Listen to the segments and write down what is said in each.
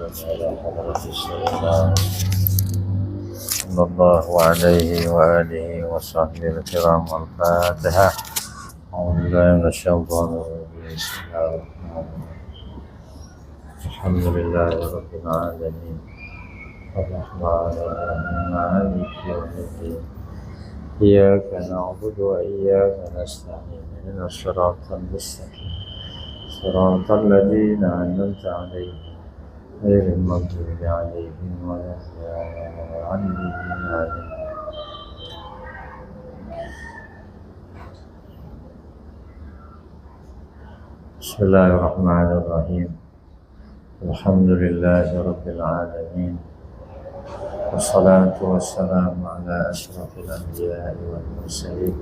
على حضرة سيدنا صلى الله عليه وآله وصحبه الكرام. الفاتحة. أعوذ بالله من الشيطان الرجيم. بسم الله الرحمن الرحيم. الحمد لله رب العالمين الرحمن الرحيم مالك يوم الدين إياك نعبد وإياك نستعين اهدنا الصراط المستقيم صراط الذين أنعمت عليهم غير المغضوب عليهم ولا الضالين. بسم الله الرحمن الرحيم. الحمد لله رب العالمين والصلاة والسلام على أشرف الأنبياء والمرسلين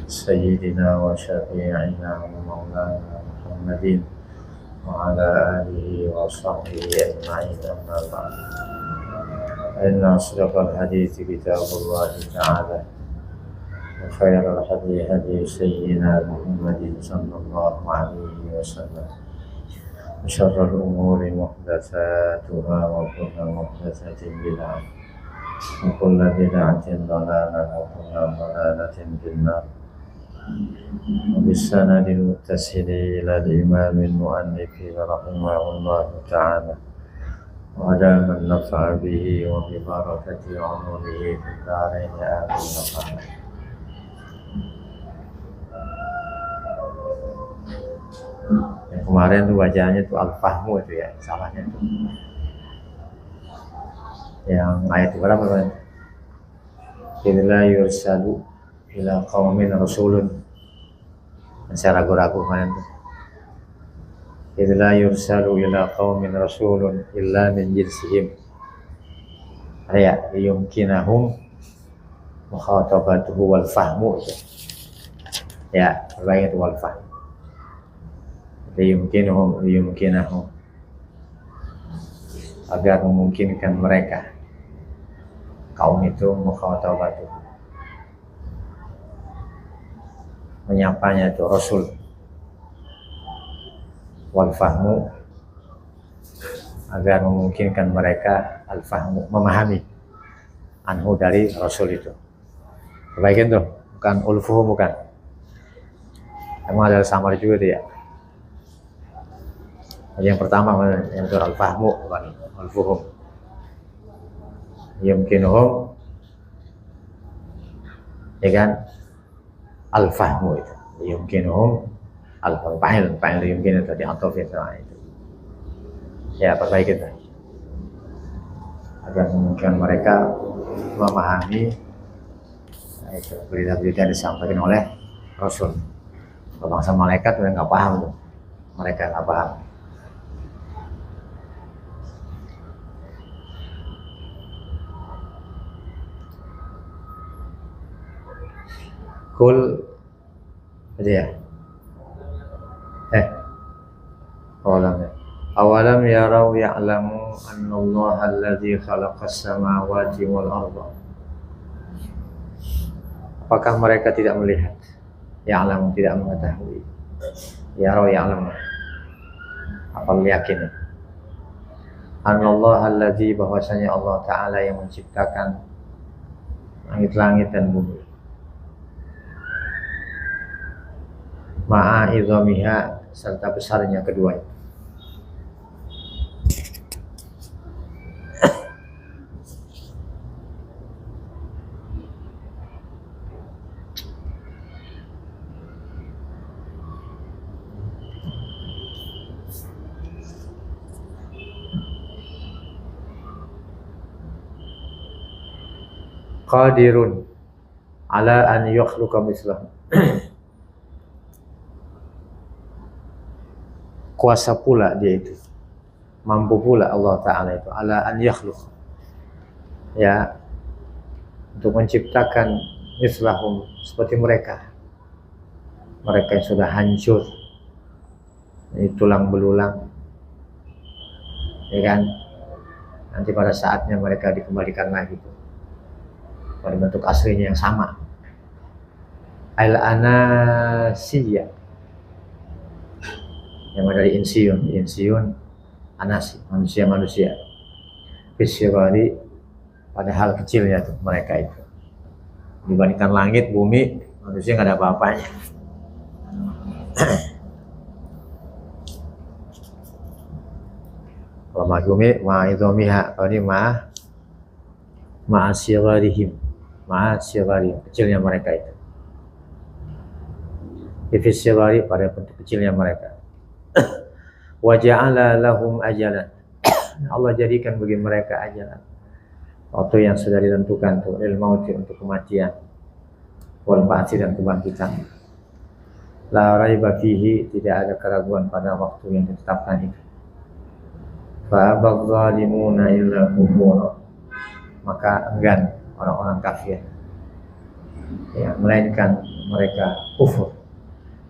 سيدنا وشفيعنا ومولانا محمد وعلى آله وصحبه أجمعين. أما بعد، إن أصدق الحديث كتاب الله تعالى وخير الهدي هدي سيدنا محمد صلى الله عليه وسلم وشر الأمور محدثاتها وكل محدثة بدعة وكل بدعة ضلالة وكل ضلالة في النار. وبالسند المتصل إلى الإمام المؤلف رحمه الله تعالى ودام النفع به وببركة عمره في الدارين آمين. Yang kemarin tuh bacanya tuh Al-Fahmu itu ya, salahnya tuh. Yang ayat berapa kan? Illa yursalu ila qaumin rasulun. Saya ragu-ragu kemarin tuh. Illa yursalu ila qaumin rasulun illa min jinsihim. Ya, yumkinahum mukhatabatuhu wal fahmu. Ya, terbaik itu wal fahmu. Yumkinahum agar memungkinkan mereka kaum itu mukhatabatuh menyapanya itu Rasul wal fahmu agar memungkinkan mereka al fahmu memahami anhu dari Rasul itu. Perbaikin tuh, bukan ulfuhu, bukan. Emang ada samar juga tuh ya. Yang pertama yang itu al-fahmu bukan al-fuhum. Yumkinuhum ya kan al-fahmu itu. Yumkinuhum al-fa'il yumkinu tadi atau fi'il itu. Ya, perbaiki itu. Agar memungkinkan mereka memahami itu berita-berita yang disampaikan oleh Rasul. Kalau bangsa malaikat udah nggak paham tuh. Mereka nggak paham. Kul ya. Awalam yarau ya'lamu annallaha alladzi khalaqas samawati wal arda. Apakah mereka tidak melihat? Ya'lamu, tidak mengetahui. Yarau ya'lamu. Apa yakin? Annallaha alladzi, bahwasanya Allah Ta'ala yang menciptakan langit-langit dan bumi. Ma'a idhamiha, serta besarnya keduanya. Qadirun ala an yakhluqa mislahu. Kuasa pula dia itu, mampu pula Allah Ta'ala itu ala an yakhluq, ya, untuk menciptakan mislahum, seperti mereka yang sudah hancur, ini tulang belulang, ya kan, nanti pada saatnya mereka dikembalikan lagi tuh pada bentuk aslinya yang sama. Al-anasiyah, yang dari insiun anasi, manusia-manusia. Fisyirari, pada hal kecilnya tuh mereka itu. Dibandingkan langit, bumi, manusia nggak ada apa-apanya. Kalau bumi, ma'idhomiha, kalau ini ma'asyirarihim, kecilnya mereka itu. Fisyirari, pada bentuk kecilnya mereka. Wa ja'ala lahum ajalan, Allah jadikan bagi mereka ajalan, waktu yang sudah ditentukan tuh, lil mauti, untuk kematian, wal ba'tsi, dan kebangkitan. La raiba fihi, tidak ada keraguan pada waktu yang ditetapkan itu. Fa abadzalimuna illa kufura, maka enggan orang-orang kafir, ya, melainkan mereka kufur,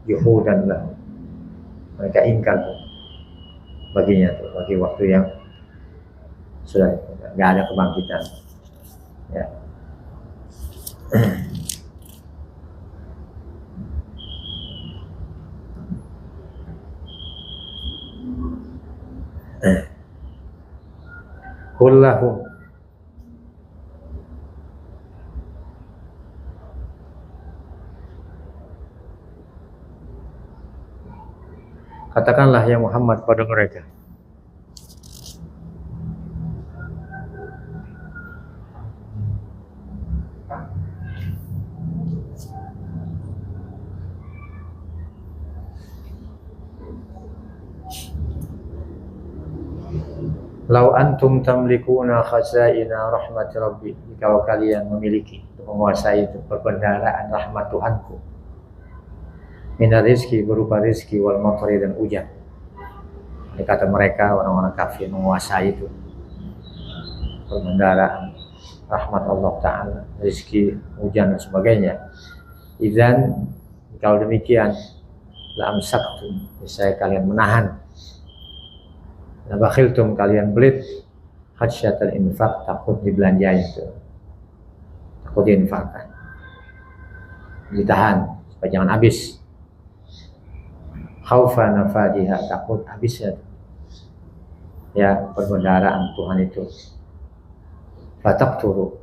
yuhudan lah, mereka ingkar tuh baginya tuh, bagi waktu yang sudah nggak ada kebangkitan, ya. Kullahum, katakanlah ya Muhammad pada mereka, lau antum tamlikuna khazaina rahmat rabbi, jika kalian memiliki, menguasai itu perbendaharaan rahmat Tuhanku, minar rizki, berupa rizki, wal matari, dan hujan. Ini kata mereka, orang-orang kafir, menguasai itu perbendaharaan rahmat Allah Ta'ala, rizki, hujan, dan sebagainya. Idzan, kalau demikian, la amsaktum, saya kalian menahan, la bakhiltum, kalian belit, khasyatal infaq, takut dibelanjain itu, takut diinfakkan, ditahan supaya jangan habis. Khaufa nafadiha, takut habisnya, ya, perbendaharaan Tuhan itu. Fataqturu,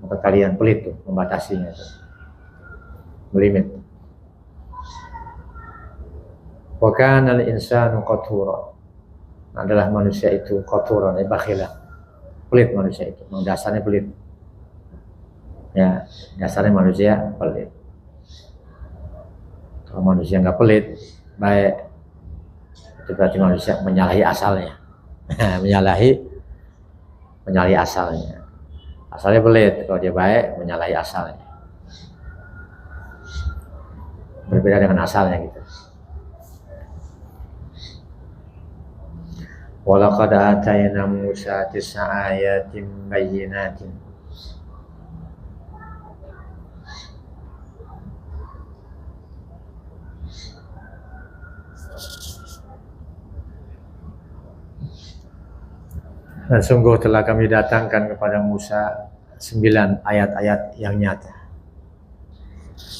maka kalian pelit tuh, membatasinya tuh, melimit. Wa kana al-insanu qatura, adalah manusia itu qaturan, bakhilan, pelit manusia itu, memang dasarnya pelit, ya, dasarnya manusia pelit. Kalau manusia nggak pelit, baik, itu berarti manusia menyalahi asalnya. menyalahi asalnya. Asalnya pelit, kalau dia baik, menyalahi asalnya. Berbeda dengan asalnya gitu. Walaqad atayna Musa 9 ayatin bayyinatin, dan sungguh telah kami datangkan kepada Musa 9 ayat-ayat yang nyata,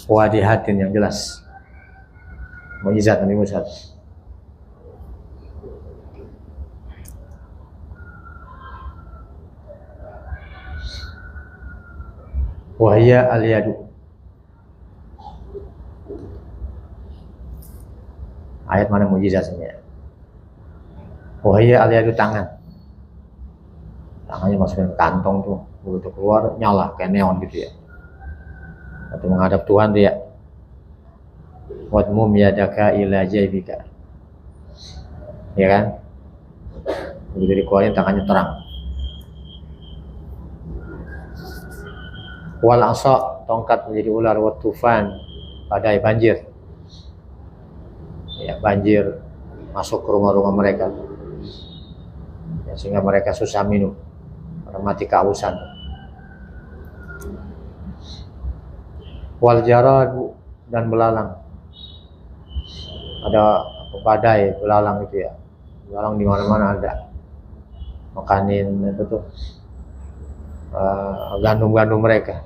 wadihatin, yang jelas, mukjizat Nabi Musa. Wahya al-yadu, ayat mana mukjizatnya? Wahya al-yadu, tangannya masukin ke kantong tuh, begitu keluar nyala kayak neon gitu ya, atau menghadap Tuhan dia. Wadmum yadaka ila jaybika, ya kan, begitu dikeluarin tangannya terang. Wal asa, tongkat menjadi ular, wat tufan, badai, banjir, ya, banjir masuk ke rumah-rumah mereka, ya, sehingga mereka susah minum, karena mati kehausan. Wal jarad, dan belalang, ada badai, belalang itu ya, belalang di mana-mana ada, makanin itu tuh gandum-gandum mereka,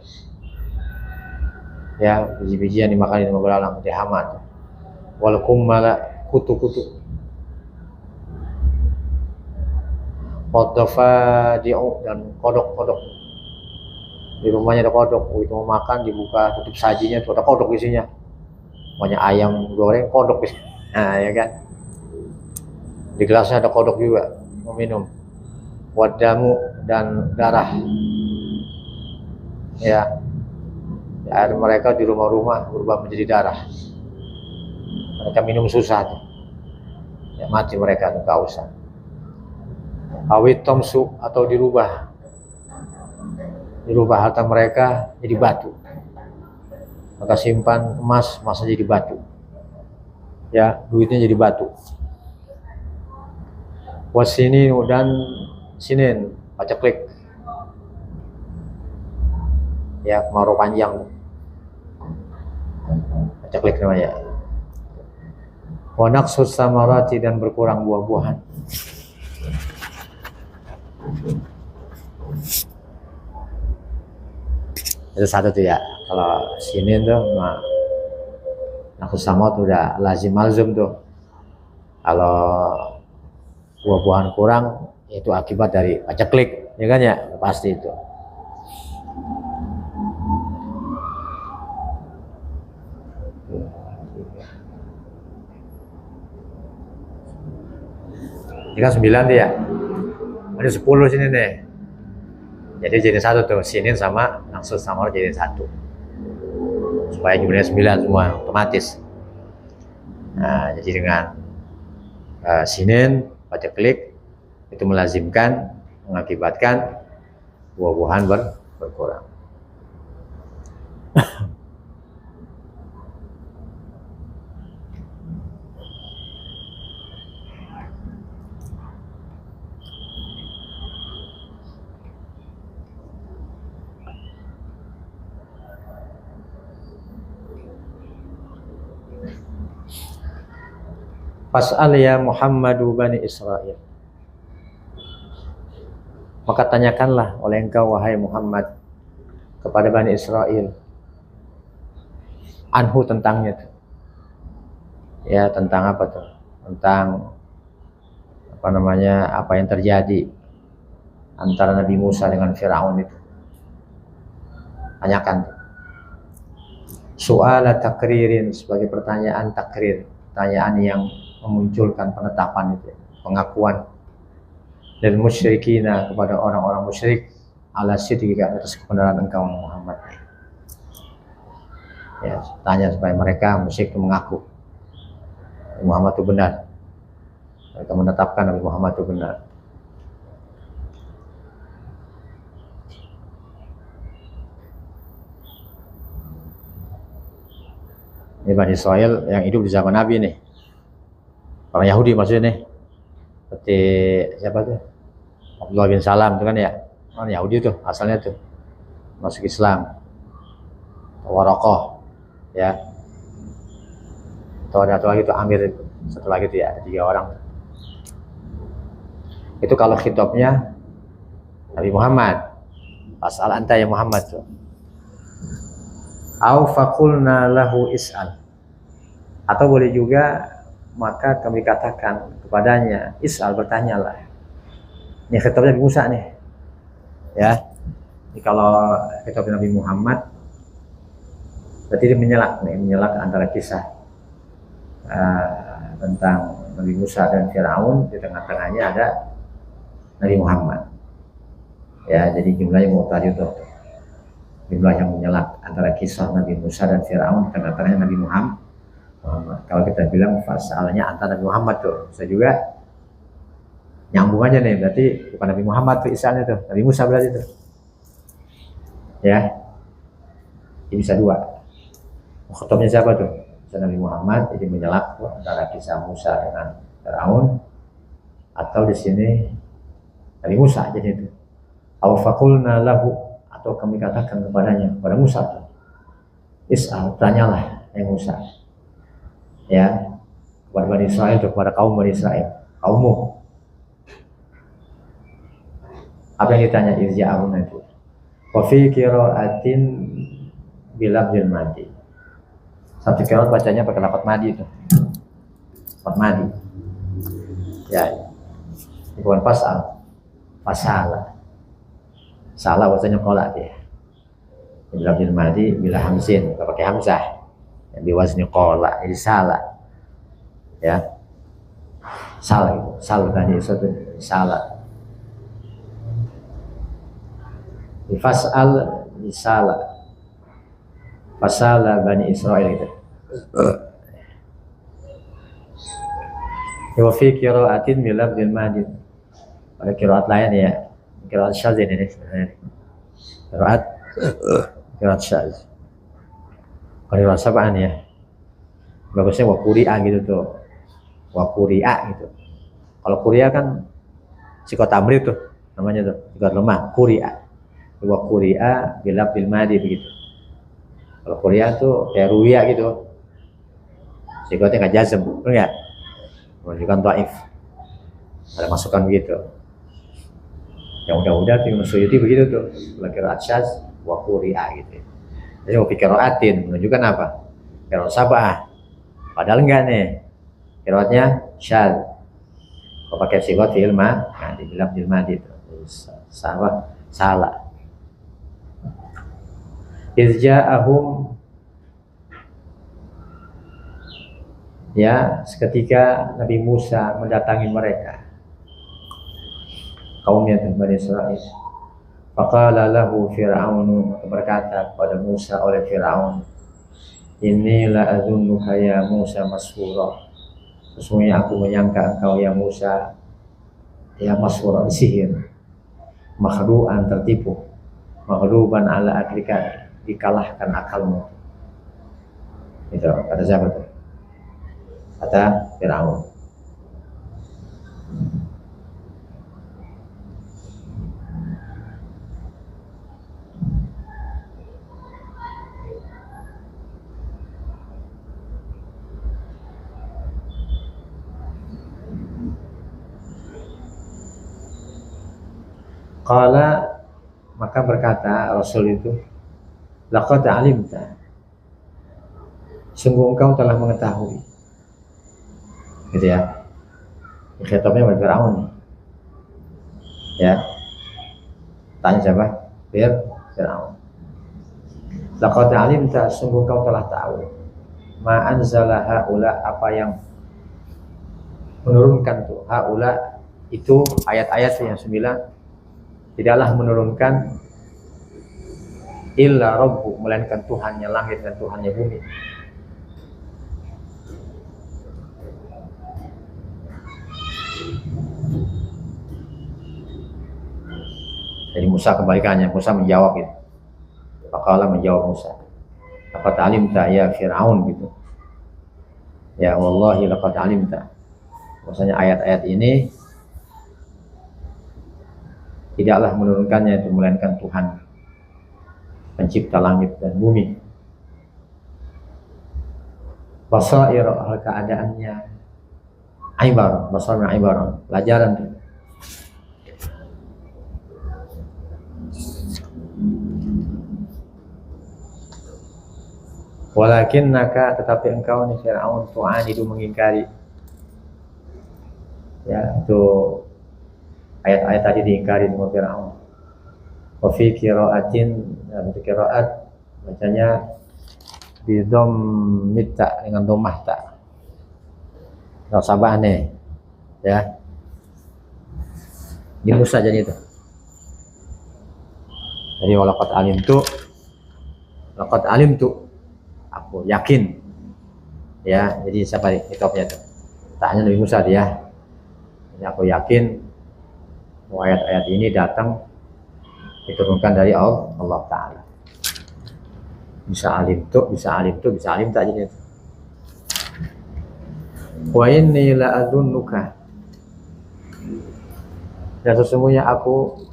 ya, biji-bijian dimakanin sama belalang, dihamat. Wal kummala, kutu-kutu, wadafadi'u, dan kodok-kodok. Di rumahnya ada kodok, itu mau makan dibuka tutup sajinya tuh ada kodok isinya. Banyak ayam goreng kodok isinya. Nah, ya kan. Di gelasnya ada kodok juga, mau minum. Wadamu, dan darah. Ya, air mereka di rumah-rumah berubah menjadi darah. Mereka minum susah tuh. Ya, mati mereka tuh kehausan. Awit tomsu, atau dirubah harta mereka jadi batu. Maka simpan emas, emasnya jadi batu. Ya, duitnya jadi batu. Wasini, dan sinin, paceklik. Ya, kemarau panjang. Paceklik namanya. Wa naqsus samarati, dan berkurang buah-buahan. Itu satu tuh ya. Kalau sini tuh naqsus sama tuh udah lazim malzum tuh. Kalau buah-buahan kurang, itu akibat dari paceklik, ya kan ya, pasti itu. Ini kan 9 tuh ya. Ada 10 sini nih. Jadi jadi satu tuh, sinin sama naqsus sama jadi satu. Supaya jumlahnya 9 semua otomatis. Nah, jadi dengan sinin paceklik itu melazimkan, mengakibatkan buah-buahan berkurang. Fas'al ya Muhammadu bani Israel. Maka tanyakanlah oleh engkau wahai Muhammad kepada Bani Israel. Anhu, tentangnya tuh. Ya, tentang apa tuh? Tentang apa yang terjadi antara Nabi Musa dengan Firaun itu. Tanyakan tuh. Su'ala takririn, sebagai pertanyaan takrir, pertanyaan yang memunculkan penetapan itu, pengakuan. Dan musyrikina, kepada orang-orang musyrik, ala sidqika, atas kebenaran engkau Muhammad. Ya, tanya supaya mereka musyrik itu mengaku Nabi Muhammad itu benar. Mereka menetapkan Nabi Muhammad itu benar. Ini Bani Israel yang hidup di zaman Nabi nih. Orang Yahudi maksudnya nih. Seperti siapa tuh? Abdullah bin Salam itu kan ya. Orang Yahudi tuh asalnya tuh. Masuk Islam. Waraqah, ya. Atau ada satu lagi tuh Amir, satu lagi tuh ya, ada 3 orang. Itu kalau khitabnya Nabi Muhammad. As'al anta ya Muhammad tuh. Au faqulna lahu is'al. Atau boleh juga maka kami katakan kepadanya, is'al, bertanyalah. Ini khitabnya Nabi Musa nih. Ya. Jadi kalau khitab Nabi Muhammad berarti dia menyelak antara kisah tentang Nabi Musa dan Firaun, di tengah-tengahnya ada Nabi Muhammad. Ya, jadi jumlahnya muqtadi itu. Jumlah yang menyelak antara kisah Nabi Musa dan Firaun, di tengah-tengahnya Nabi Muhammad. Kalau kita bilang fasalnya antara Nabi Muhammad tuh, bisa juga nyambung aja nih, berarti bukan Nabi Muhammad tuh isalnya tuh, Nabi Musa berarti tuh. Ya. Ini bisa 2. Khotomnya siapa tuh? Bisa Nabi Muhammad, jadi menyelak antara kisah Musa dengan Firaun, atau di sini Nabi Musa jadi itu. Aw faqulna lahu, atau kami katakan kepadanya, kepada Musa tuh. Is'al, tanyalah ya Musa. Ya, kepada Bani Israel, kepada kaum Bani Israel, kaummu. Apa yang ditanya izja'ahum itu? Wa fi qira'atin bilafzil madi. Satu qira'at bacanya pakai lafaz madi itu. Lafaz madi. Ya. Bukan pasal. fasala. Salah bahasanya qala dia. Bila bil madi bila hamzin, enggak pakai hamzah. Yang biwazni qala, jadi salah. Ya. Salah itu. Salah tadi itu salah. Fasal salah. Fasala Bani Israel itu. Wa fi qira'atin bi lafdzil madid. Pada qiraat lain ya, qiraat syadz ini sebenarnya. Qiraat syadz. Qiraat sab'an ya. Bagusnya wa quri'a gitu tuh. Wa quri'a gitu. Kalau quri'a kan sikot tamrid tuh namanya tuh, sikot lemah, quri'a. Wa quri'a bi lafdzil madid begitu. Kalau quri'a tuh kayak ruya gitu. Sikotnya enggak jazm, benar enggak? Menunjukkan dhaif. Ada masukan begitu. Yang udah-udah Imam Suyuti begitu tuh. Qiraat syadz wa quri'a gitu. Jadi wa fi qira'atin menunjukkan apa? Qiraat sab'ah. Padahal enggak nih. Qiraatnya syadz. Kalau pakai sigot fi'il ma, nah dibilang bil madi itu. Salah. Izja'ahum, ya, seketika Nabi Musa mendatangi mereka, kaumnya Bani Israil. Faqala lahu Fir'aun, berkata kepada Musa oleh Fir'aun, inni la azunnuka ya Musa masfura, sesungguhnya aku menyangka engkau ya Musa ya masfura, disihir, makhdu'an, tertipu, maghluban ala aklika, dikalahkan akalmu. Itu kata siapa tuh? Kata Fir'aun. Qala, maka berkata Rasul itu, laqad alimta, sungguh engkau telah mengetahui. Gitu ya. Khitabnya kepada Fir'aun. Ya. Tanya siapa? Fir'aun. Laqad alimta, sungguh engkau telah tahu. Ma anzala haula, apa yang menurunkan tuh. Haula itu ayat-ayat yang 9 tidaklah menurunkan illa rabbu, melainkan Tuhannya langit dan Tuhannya bumi. Jadi Musa kebalikannya, Musa menjawab gitu. Faqala, menjawab Musa, laqad alimta ya Fir'aun gitu. Ya wallahi laqad alimta. Maksudnya ayat-ayat ini tidaklah menurunkannya itu melainkan Tuhan pencipta langit dan bumi. Basair, keadaannya ibar, basarnya ibar, pelajaran tuh. Walakinnaka, tetapi engkau nih Fir'aun, tu'anidu, mengingkari. Ya, itu ayat-ayat tadi diingkari sama Fir'aun. Wa fi qira'atin, dalam qira'at bacanya bi dhammit ta, dengan dhammah ta. Kalau sabah nih. Ya. Di Musa jadi itu. Jadi walaqad alimtu, laqad alimtu, aku yakin. Ya, jadi siapa kitabnya itu? Tanya Nabi Musa dia. Ini aku yakin ayat-ayat ini datang diturunkan dari Allah Ta'ala. Bisa alim tak jadi. Wa inni la adunnuka, dan sesungguhnya aku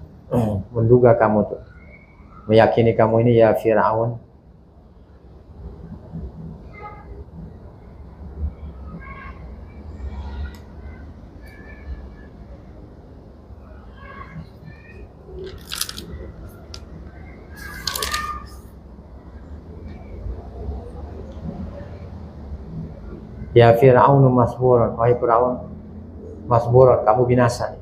menduga kamu tuh, meyakini kamu ini ya Fir'aun, ya Fir'aun masburan, wahai Fir'aun masburan, kamu binasa.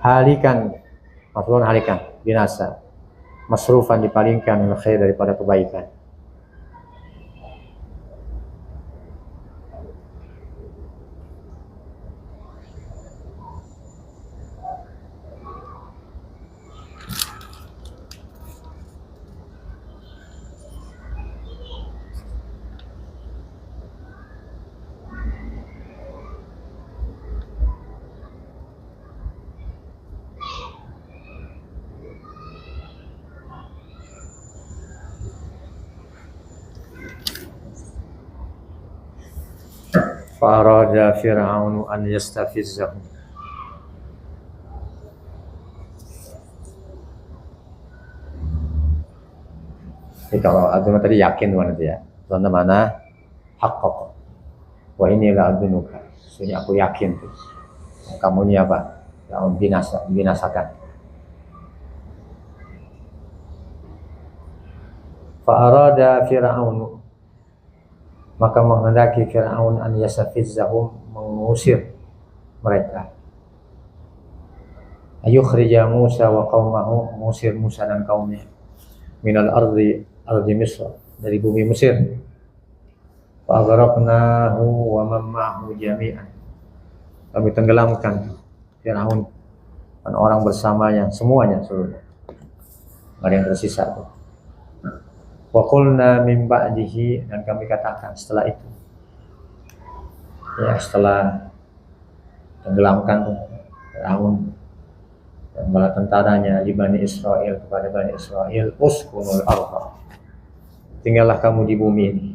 halikan, maksudnya halikan, binasa, masrufan dipalingkan min khair daripada kebaikan. Farada Fir'aun an yastafizzahum. Jadi kalau Abdul tadi yakin mana dia? Zona mana? Haqqaq. Wa ini la adunuka. Sesungguhnya aku yakin tuh. Kamu ini apa? Yang binasakan. Fa'arada Fir'aun, maka menghendaki Fir'aun an yastafizzahum, mengusir mereka. Ayukhrija Musa wa qaumahu, mengusir Musa dan kaumnya. Minal ardi Misr, dari bumi Mesir. Fa'aghraqnahu wa man ma'ahu jami'an, kami tenggelamkan Fir'aun dan orang bersamanya semuanya seluruhnya, nggak ada yang tersisa tuh. Wa qulna min ba'dihi, dan kami katakan setelah itu, ya setelah tenggelamkan Fir'aun dan bala tentaranya di Bani Israel, kepada Bani Israel, uskunul ardha, tinggallah kamu di bumi ini,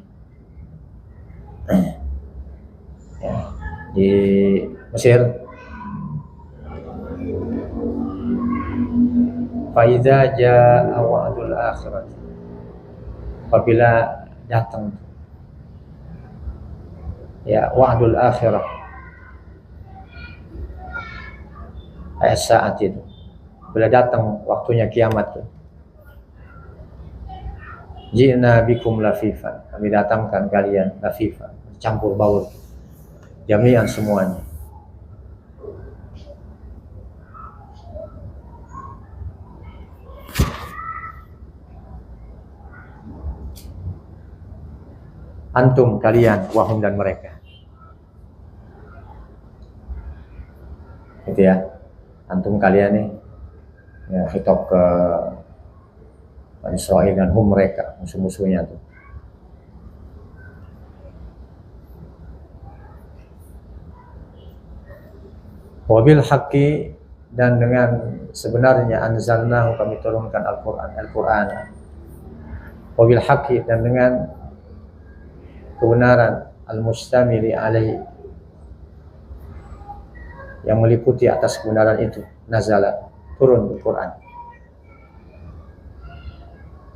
ya, di Mesir. Faiza jaa wa'dul akhirat, apabila datang ya wa'dul akhirah, ayat saat itu, bila datang waktunya kiamat tuh. Ji'na bikum lafifan, kami datangkan kalian lafifan, campur baur, jami'an semuanya. Antum, kalian, wahum, dan mereka. Gitu ya. Antum, kalian nih, ya, hitop ke Bani Israil, dan hum, mereka, musuh-musuhnya tuh. Wabil haqqi, dan dengan sebenarnya anzalnahu, kami turunkan Al-Quran. Wabil haqqi, dan dengan kebenaran, al-mustamili alaihi, yang meliputi atas kebenaran itu, nazala, turun Al-Quran.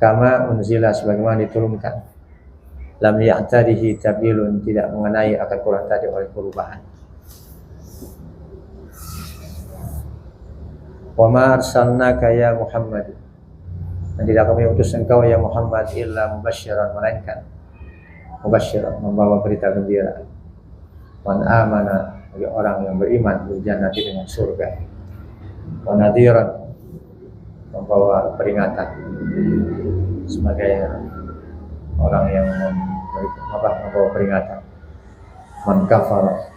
Kama unzila, sebagaimana diturunkan. Lam ya'tadihi tabilun, tidak mengenai akan Quran tadi oleh perubahan. Wa ma arsalnaka ya Muhammad, dan tidak kami utus engkau ya Muhammad illa mubasyiran, melainkan mubasyiran, membawa berita gembira. Man amana, bagi orang yang beriman, bil jannati, dengan surga. Wa nadhiran, membawa peringatan, sebagai orang yang membawa peringatan. Man kafara,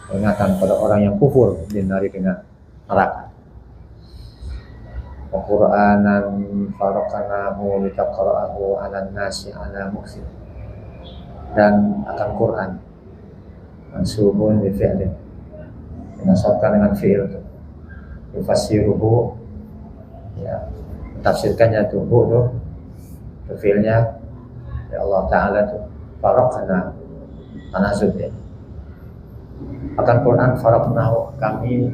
peringatan pada orang yang kufur, dinari, dengan neraka. Wa Qur'anan faraqnahu litaqra'ahu 'alan nasi 'ala muksin, dan akan Quran mansubun bi fi'lin, dinasabkan dengan fi'il, yufassiruhu, ya, tafsirkannya tuh fi'ilnya ya Allah Ta'ala tuh faraqna, tanazul ya. Akan Quran faraqnahu, kami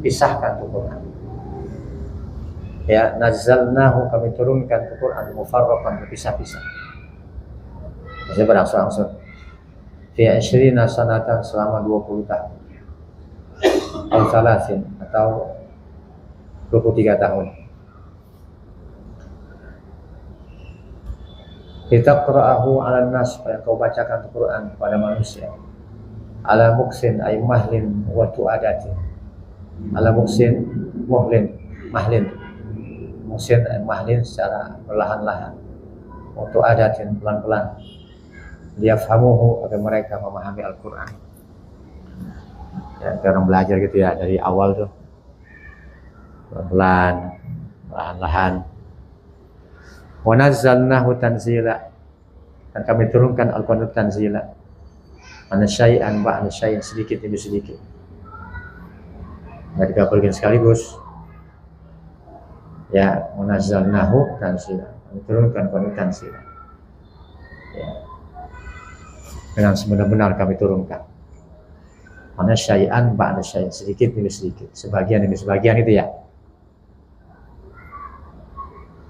pisahkan tuh Quran. Ya, nazzalnahu, kami turunkan ke Quran mufarraqan, berpisah-pisah. Maksudnya berangsur-angsur. Fi 20 sanatan, selama 20 tahun. Al-Salasin, atau 23 tahun. Litaqra'ahu 'alan nas, supaya kau bacakan Al-Quran kepada manusia. Ala muksin ay mahlin wa tu'adatin, ala muhsin mahlin muhsin mahlin secara perlahan-lahan untuk adatin pelan-pelan liyafhamuhu agar mereka memahami Al-Quran. Ya, orang belajar gitu ya dari awal tuh pelan-pelan, perlahan-lahan. Wa nazzalnahu tanzila, dan kami turunkan Al-Quran tanzila. Mana syai'an ba'da syai'in, sedikit demi sedikit. Nggak digabungin sekaligus. Ya, wa nazzalnahu tanzila, kami turunkan Al-Quran tanzila. Ya. Dengan sebenar-benar kami turunkan. Mana syai'an ba'da syai'in, sedikit demi sedikit, sebagian demi sebagian itu ya.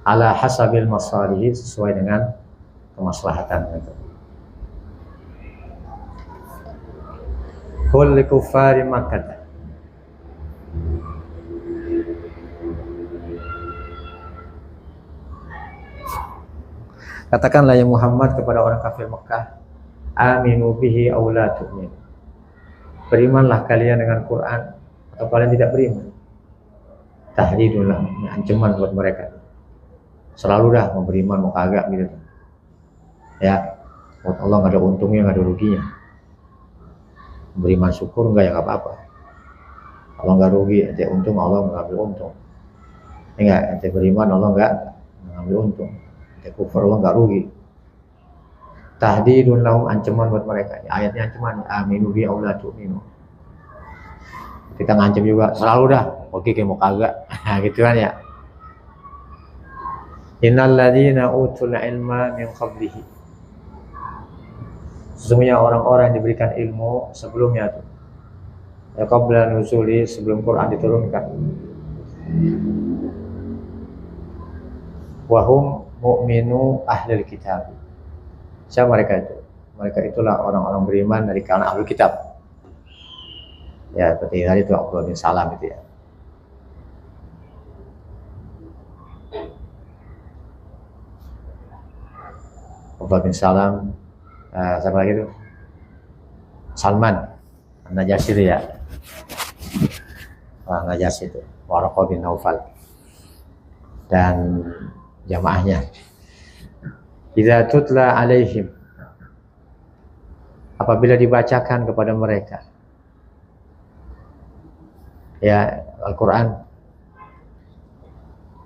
Ala hasabil masalih, sesuai dengan kemaslahatan itu. Qul likufari Makkah, katakanlah ya Muhammad kepada orang kafir Mekah, aminu bihi aw la tu'minu, berimanlah kalian dengan Quran atau kalian tidak beriman. Tahdidun lahum, ancaman buat mereka. Selalu dah mau beriman mau kagak gitu. Ya, buat Allah nggak ada untungnya nggak ada ruginya. Beriman syukur enggak ya nggak apa-apa. Allah nggak rugi, ente untung Allah nggak ambil untung. Enggak, ente beriman Allah nggak ngambil untung. Ente kufur Allah nggak rugi. Tahdidun lahum, ancaman buat mereka. Ayatnya ancaman, aminu bi aw la tu'minu. Kita ngancam juga, selalu dah, oke kayak mau kagak. Gitu kan ya. Innal ladzina utul ilma min qablihi, sesungguhnya orang-orang yang diberikan ilmu sebelumnya tuh, ya qabla nuzuli, sebelum Quran diturunkan, wahum mu'minu ahlil kitab. Siapa mereka itu? Mereka itulah orang-orang beriman dari kalangan ahlul kitab. Ya seperti tadi itu Abdullah bin Salam itu ya. Abdullah bin Salam, siapa lagi itu? Salman An-Najasyi itu ya. Najasyi itu, Waraqah bin Naufal dan jamaahnya. Idza tutla alaihim, apabila dibacakan kepada mereka ya Al-Quran,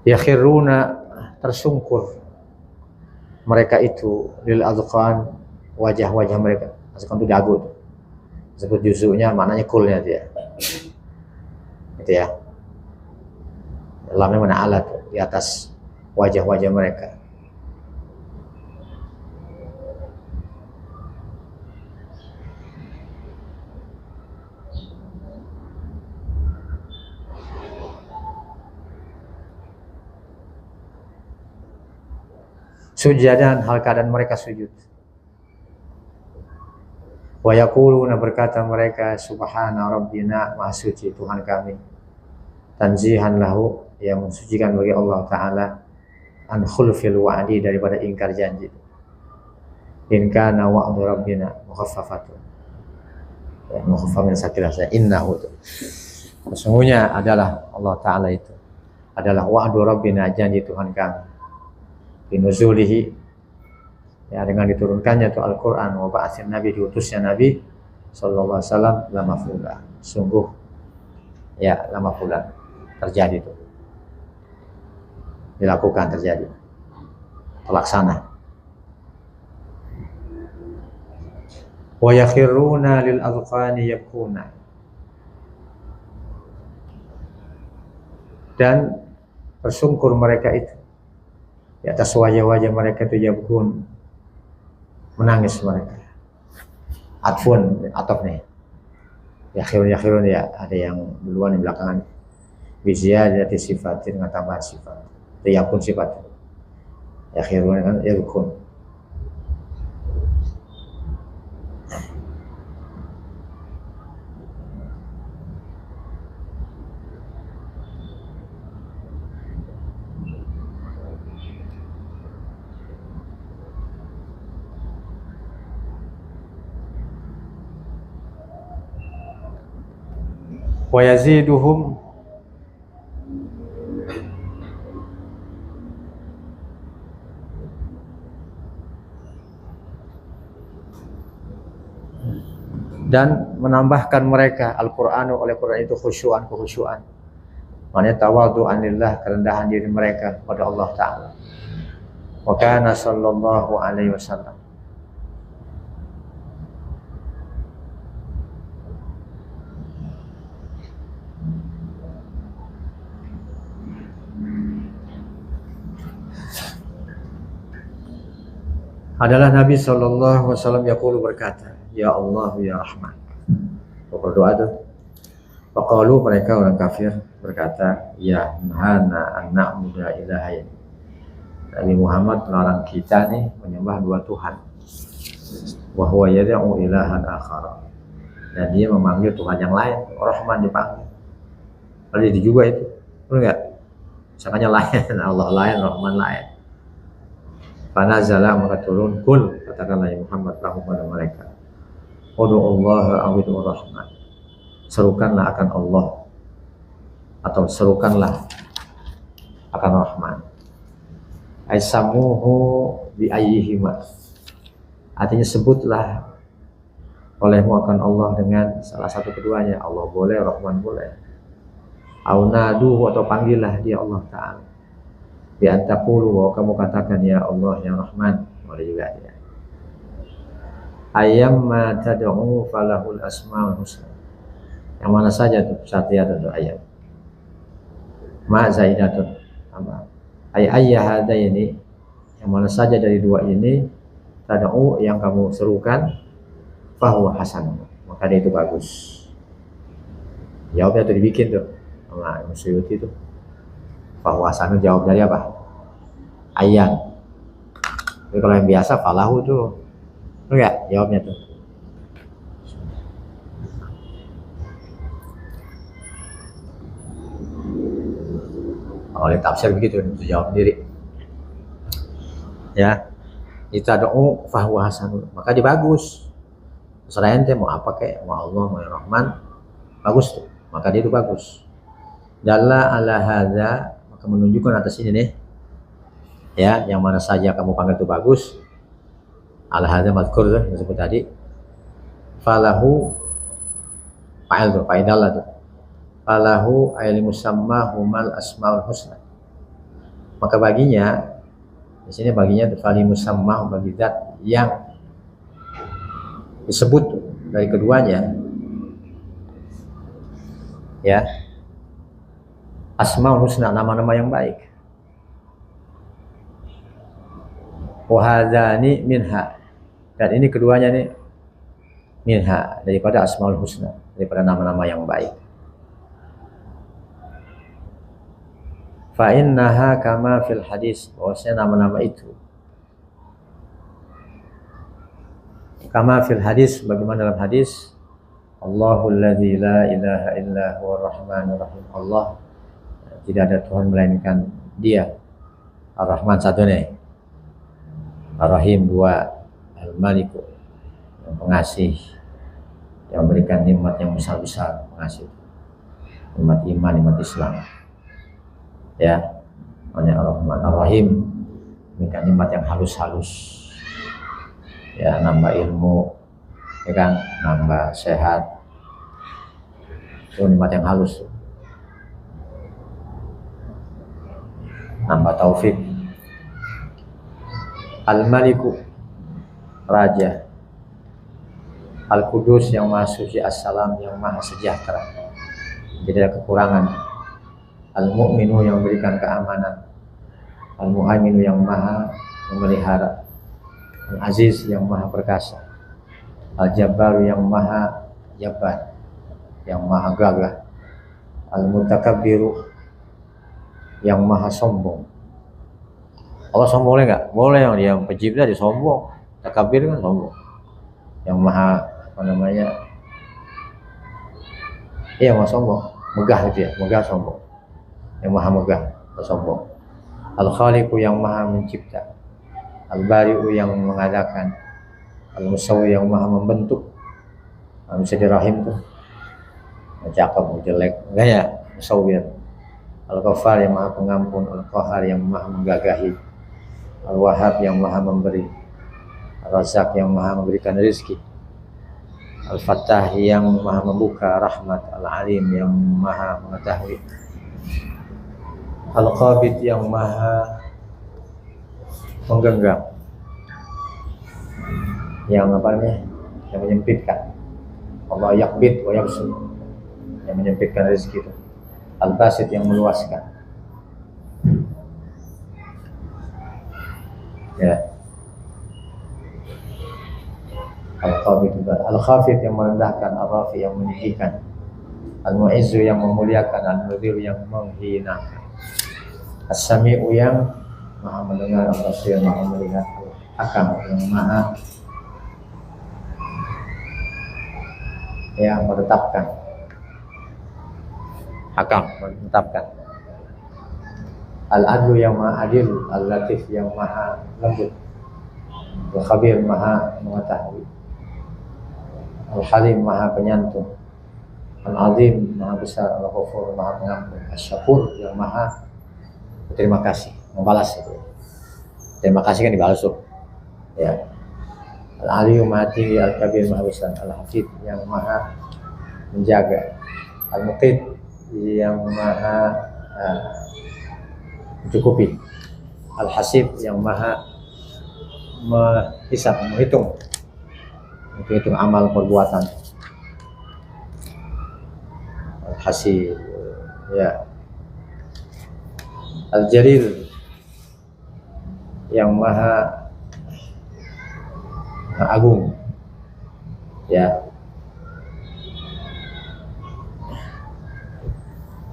yakhiruna, tersungkur mereka itu lil adqan, wajah-wajah mereka. Adqan itu dagu tuh. Disebut juzuknya, maknanya kulnya dia. Itu ya. Lamnya mana alat di atas wajah-wajah mereka. Sujadan, hal keadaan mereka sujud. Wa yaquluna, berkata mereka, subhana rabbina, maha suci Tuhan kami. Tanzihan lahu, yang mensucikan bagi Allah Ta'ala, an khulfil wa'di, daripada ingkar janji. In kana wa'du rabbina mukhaffafatun, ya, mukhaffaf min sakilah saya, innahu, sesungguhnya adalah Allah Ta'ala itu adalah wa'du rabbina, janji Tuhan kami. Binuzulihi, ya dengan diturunkannya itu Al-Quran, wa ba'atsin Nabi, diutusnya Nabi sallallahu alaihi wasallam, lama fulan, sungguh ya lama fulan, terjadi itu, dilakukan, terjadi, terlaksana. Wa yakhiruna lil adqani yabkuna, dan tersungkur mereka itu di atas wajah-wajah mereka itu, yabkun, menangis mereka. Atfun, atop nih. Yakhirun ya, ada yang duluan di belakangan. Biziyadati sifatin, dengan tambahan sifat. Itu yakun sifat. Yakhirun kan yabkun. wa yaziduhum dan menambahkan mereka Al-Qur'anu oleh Quran itu khusyuan. Maknanya tawadhu'an lillah, kerendahan diri mereka kepada Allah Ta'ala. Wa kana sallallahu alaihi wasallam adalah Nabi sallallahu alaihi wasallam yaqulu berkata, ya Allah ya Rahman. Berdoa tuh. Faqalu, mereka orang kafir berkata, ya nahana an na'budu ilahain. Nabi Muhammad melarang kita nih menyembah dua Tuhan. Wa huwa yad'u ilahan akhar. Dan dia memanggil Tuhan yang lain, Rahman dipanggil. Lalu itu juga itu. Betul enggak? Misalnya lain, Allah lain, Rahman lain. Fanazala, maka turun, kul, katakanlah ya Muhammad lahum kepada mereka, udu'ullaha awidu Rahman, serukanlah akan Allah atau serukanlah akan Rahman. Aisamuhu bi ayyihima, artinya sebutlah olehmu akan Allah dengan salah satu keduanya. Allah boleh, Rahman boleh. Aunaduhu, atau panggillah dia Allah Ta'ala. Bi antaqulu, bahwa kamu katakan ya Allah ya Rahman, boleh juga ya. Ayyamma tad'u falahul asmaul husna, yang mana saja tuh satya atau ayat ma zaidatun apa ayya hadaini, yang mana saja dari dua ini, tad'u yang kamu serukan, fahuwa hasan, maka dia itu bagus. Jawabnya tuh dibikin tuh sama Imam Suyuti tuh. Fahuwa hasan, jawab dari apa? Ayyan. Tapi kalau yang biasa falahu tuh enggak jawabnya tuh. Oleh tafsir begitu, itu jawab sendiri. Ya, itu ada fahuwa hasan, maka dia bagus. Terserah ente mau apa kayak, mau Allah mau Rahman, bagus tuh, maka dia itu bagus. Dalla ala hadza, maka menunjukkan atas ini nih, ya, yang mana saja kamu panggil itu bagus. Ala hadza madkur tuh disebut tadi. Falahu fa'il tuh, fa'idalah tuh. Falahu ayil musamma humal asmaul husna, maka baginya di sini baginya fali musamma, bagi zat yang disebut dari keduanya, ya, asmaul husna, nama-nama yang baik. Wahadzani minha, dan ini keduanya nih minha, daripada asmaul husna, daripada nama-nama yang baik. Fa innaha kama fil hadis, bahwasanya nama-nama itu kama fil hadis, bagaimana dalam hadis, Allahul ladzi la ilaha illa huwa rahmanur rahim, Allah tidak ada Tuhan melainkan dia, Ar-Rahman satu nih, Ar-Rahim dua, Al-Maliku yang pengasih, yang memberikan nikmat yang besar-besar, pengasih nikmat iman, nikmat Islam, ya, hanya Ar-Rahman. Ar-Rahim memberikan nikmat yang halus-halus, ya, nambah ilmu, ya kan, nambah sehat, itu nikmat yang halus, nambah taufik. Al-Maliku raja, Al-Qudus yang maha suci, As-Salam yang maha sejahtera, tidak ada kekurangan. Al-Mu'minu yang memberikan keamanan, Al-Mu'aminu yang maha memelihara, Al-Aziz yang maha perkasa, Al-Jabbaru yang maha jabbar, yang maha gagah, Al-Mutakabbiru yang maha sombong. Allah sombong boleh nggak? Boleh, yang dia pencipta dia sombong. Takabir kan sombong. Yang maha apa namanya? Iya, maha sombong, megah gitu ya, megah sombong. Yang maha megah, sombong. Al-Khaliqu yang maha mencipta, Al-Bari'u yang mengadakan, Al-Musawwi yang maha membentuk. Bisa dirahim tuh, cakep, jelek, enggak ya, musawwir. Al-Ghaffar yang maha pengampun, Al-Qahhar yang maha menggagahi, Al-Wahhab yang maha memberi, Al-Razzaq yang maha memberikan rezeki, Al-Fattah yang maha membuka rahmat, Al-Alim yang maha mengetahui, Al-Qabid yang maha menggenggam, yang apa namanya, yang menyempitkan. Allah yakbid wa yabsut, yang menyempitkan rezeki itu. Al-Basit yang meluaskan. Ya. Al-Qabid, Al-Khafid yang merendahkan, Al-Rafi yang meninggikan, Al-Mu'izzu yang memuliakan, Al-Mudhil yang menghinakan, As-Sami'u yang maha mendengar, Al-Basir maha melihat, Al-Hakam yang maha yang menetapkan, Hakam menetapkan, Al-Adlu yang maha adil, Al-Latif yang maha lembut, Al-Khabir maha mengetahui, Al-Halim maha penyantun, Al-Azim maha besar, Al-Ghafur maha pengampun, Asy-Syakur yang maha berterima kasih, membalas itu. Terima kasih kan dibalas tuh. Ya. Al-Aliyu maha tinggi, Al-Kabir maha besar, Al-Hafid yang maha menjaga, Al-Muqit yang maha mencukupi, Al-Hasib yang maha menghitung amal perbuatan, Al-Hasib ya, Al-Jalil yang maha agung ya,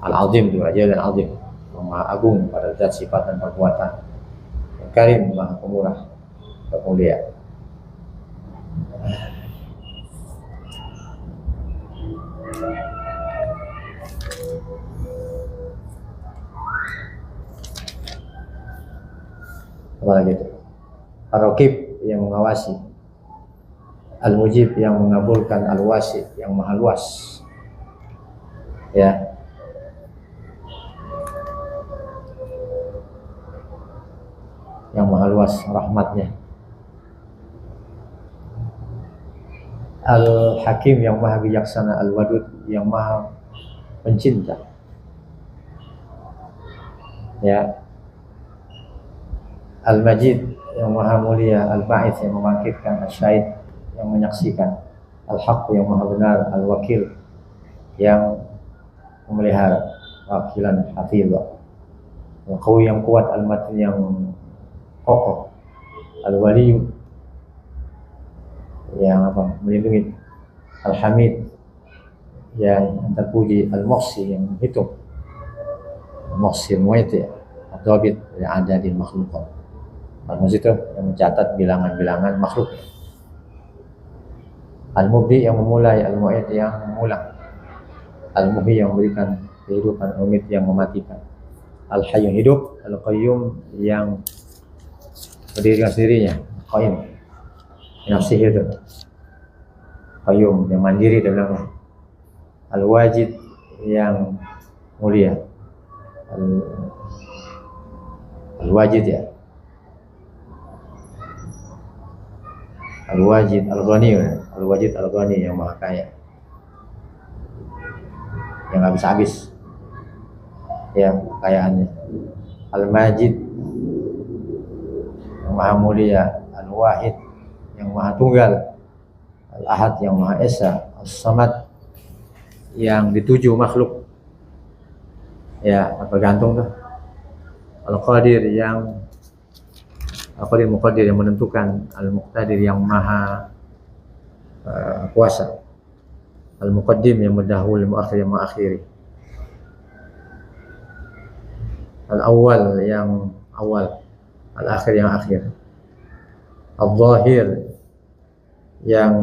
Al-Azim juga aja, dan Azim maha agung pada zat, sifat dan perbuatan, Karim maha pemurah, pemulia. Apa lagi itu? Ar-Raqib yang mengawasi, Al-Mujib yang mengabulkan, Al-Wasi yang maha luas ya, yang maha luas rahmatnya, Al-Hakim yang maha bijaksana, Al-Wadud yang maha pencinta ya, Al-Majid yang maha mulia, Al-Ba'its yang membangkitkan, Al-Syahid yang menyaksikan, Al-Haq yang maha benar, Al-Wakil yang memelihara, wakilan hafizah, Al-Qawi yang kuat, Al-Matin yang kokoh, Al-Wali yang apa, melindungi, Al-Hamid yang terpuji, Al-Muhsi yang menghitung, Al-Muhsi Mu'iti, Al-Dhabit yang ada di makhluk, Al-Muhsi itu yang mencatat bilangan-bilangan makhluk, Al-Mubdi yang memulai, Al-Mu'id yang mengulang, Al-Muhyi yang memberikan kehidupan, Al-Mumit yang mematikan, Al-Hayy yang hidup, Al-Qayyum yang berdiri dengan sendirinya, Qayyum nafsi hidup, Qayyum yang mandiri dan bilang, Al-Wajid yang mulia, Al-Wajid ya, Al-Wajid Al-Ghani, Al-Wajid Al-Ghani yang maha kaya, yang habis-habis ya kekayaannya, Al-Majid yang maha mulia, Al-Wahid yang maha tunggal, Al-Ahad yang maha esa, As-Samad yang dituju makhluk ya, bergantung tuh, Al-Qadir yang Al-Qadir Muqaddir yang menentukan, Al-Muqtadir yang maha kuasa, Al-Muqaddim yang mendahului, Al-Muakhir yang mengakhiri, Al-Awwal yang awal, Al-Akhir yang akhir, Al-Zahir yang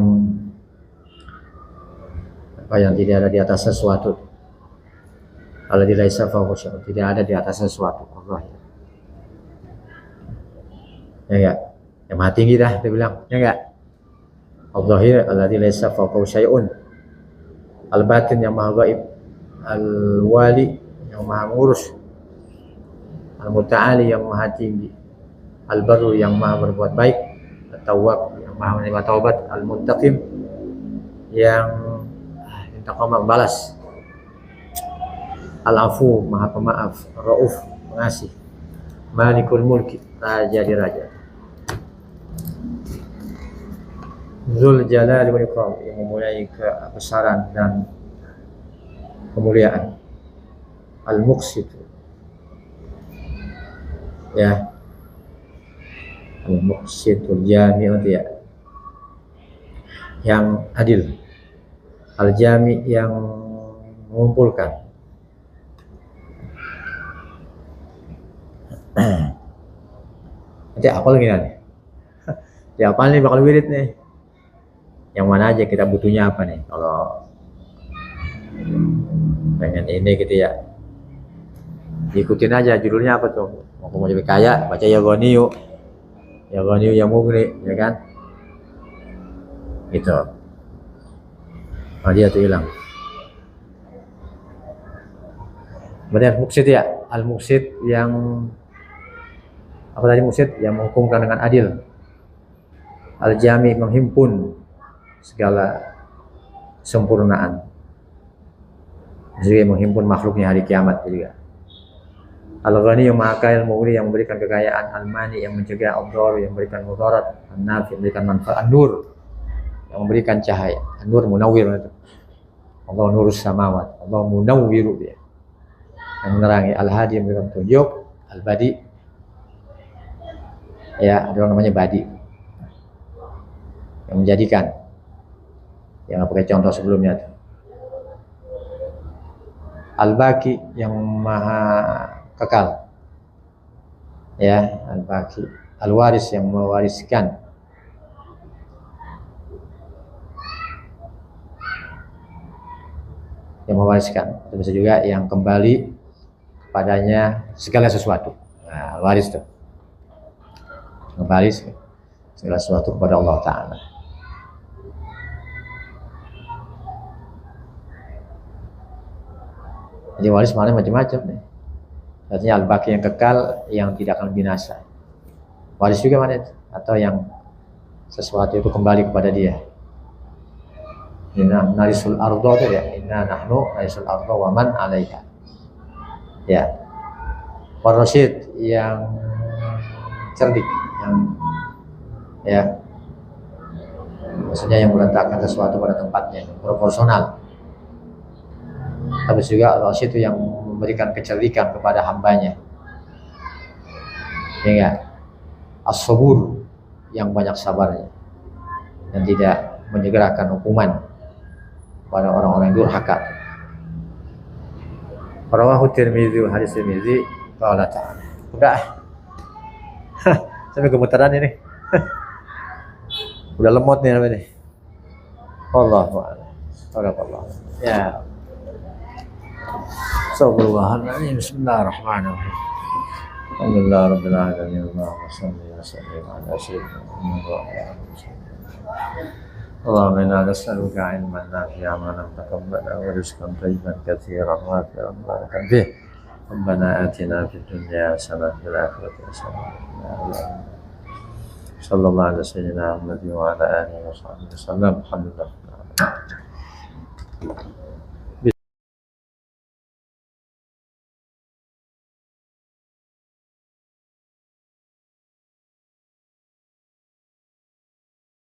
apa, yang tidak ada di atas sesuatu, alladzi laisa fawqa syai'un, tidak ada di atas sesuatu, Al-Zahir ya enggak, yang maha tinggi dah dia bilang ya enggak, Al-Zahir alladzi laisa fawqa syai'un, Al-Batin yang maha gaib, Al-Wali yang maha mengurus, Al-Muta'ali yang maha tinggi, Al-Barru yang maha berbuat baik, At-Tawwab yang maha menerima taubat, Al-Muntaqim yang minta balas, Al-Afu maha pemaaf, Rauf pengasih, Malikul Mulki raja di raja, Dzul Jalali wal Ikram yang mempunyai kebesaran dan kemuliaan, Al-Muqsit ya, Al-Muqsitul Jami' ya, yang adil, Al-Jami' yang mengumpulkan, nanti apa lagi nih? Ya apa nih bakal wirid nih? Yang mana aja kita butuhnya apa nih? Kalau pengen ini gitu ya, ikutin aja judulnya apa tuh. Mau jadi kaya, baca ya Ghaniyu ya Mughni, ya kan? Gitu. Oh dia tuh hilang. Kemudian Muqsit ya, Al-Muqsit yang apa tadi? Muqsit yang menghukumkan dengan adil, Al-Jami menghimpun segala sempurnaan, juga menghimpun makhluknya hari kiamat juga. Al-Ghani yang maha kaya, Al-Mughni yang memberikan kekayaan, Al-Mani yang mencegah, Ad-Dar yang memberikan mudarat, An-Nafi yang memberikan manfaat, An-Nur yang memberikan cahaya, An-Nur munawwir itu. Allah nurus samawat, Allah munawwiru dia yang menerangi, Al-Hadi yang memberikan petunjuk, Al-Badi ya, ada orang namanya Badi yang menjadikan, yang pakai contoh sebelumnya, Al-Baqi yang maha kekal ya, Al-Baqi, Al-Waris yang mewariskan, terus juga yang kembali kepadanya segala sesuatu. Nah, waris tuh kembali segala sesuatu kepada Allah Ta'ala. Jadi waris mana macam-macam nih. Artinya Al-Baqi yang kekal, yang tidak akan binasa. Waris juga mana itu? Atau yang sesuatu itu kembali kepada dia. Inna narisul ardo itu ya, inna nahnu narisul ardo wa man 'alaiha. Ya. War-Rasyid yang cerdik, yang ya, maksudnya yang meletakkan sesuatu pada tempatnya, proporsional. Tapi juga Ar-Rasyid itu yang memberikan kecerdikan kepada hambanya. Ya, As-Sabur yang banyak sabarnya dan tidak menyegerakan hukuman pada orang-orang yang durhaka. Rawahu Tirmidzi, hadis Tirmidzi, qala ta'ala. Udah. Sampai gemetaran ini. Udah lemot nih namanya. Allahu a'lam. Ya. Bismillahirrahmanirrahim. Bismillahirrahmanirrahim. Alhamdulillah rabbil alamin. Allahumma shalli wa sallim ala sayyidina Muhammad. اللهم إنا نسألك علما نافعا وعملا متقبلا ورزقا طيبا كثيرا وافرا مباركا فيه. ربنا آتنا في الدنيا حسنة وفي الآخرة حسنة وقنا عذاب النار. صلى الله على سيدنا محمد وعلى آله وصحبه وسلم. الحمد لله.